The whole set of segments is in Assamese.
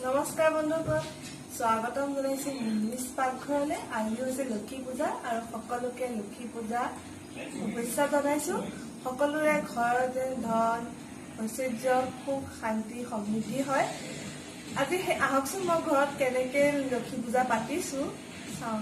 নমস্কাৰ বন্ধুসকল, স্বাগতম জনাইছো নিজ পাকঘৰলৈ। আজি হৈছে লক্ষী পূজা আৰু সকলোকে লক্ষী পূজা শুভেচ্ছা জনাইছো। সকলোৰে ঘৰত যেন ধন ঐশ্বৰ্য সুখ শান্তি সমৃদ্ধি হয়। আজি আহকচোন মই ঘৰত কেনেকে লক্ষী পূজা পাতিছো চাওঁ।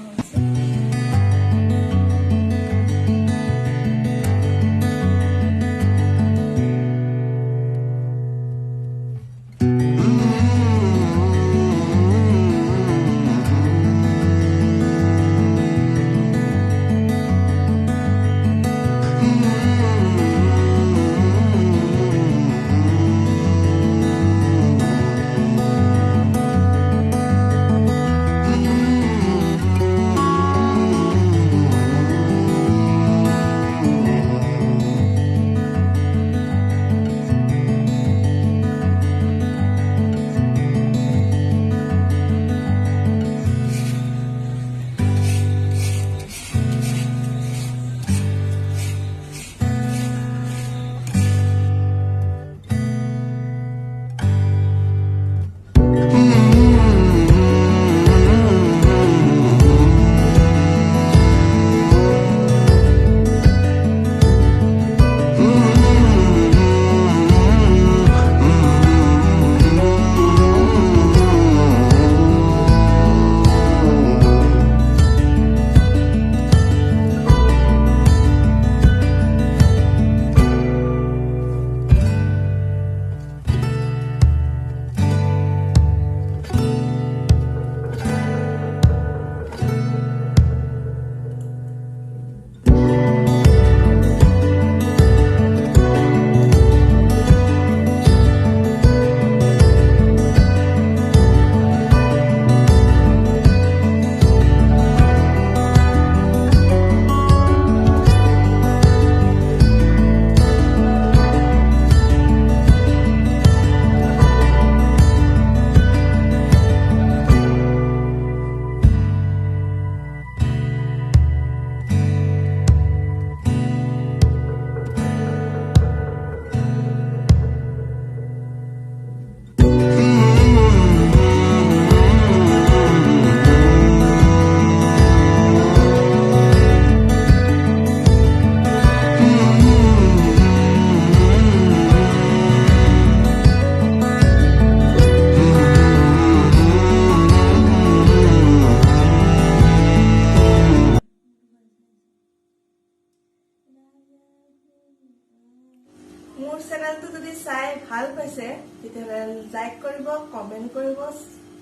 মোৰ চেনেলটো যদি চাই ভাল পাইছে তেতিয়াহ'লে লাইক কৰিব, কমেণ্ট কৰিব,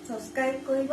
ছাবস্ক্ৰাইব কৰিব।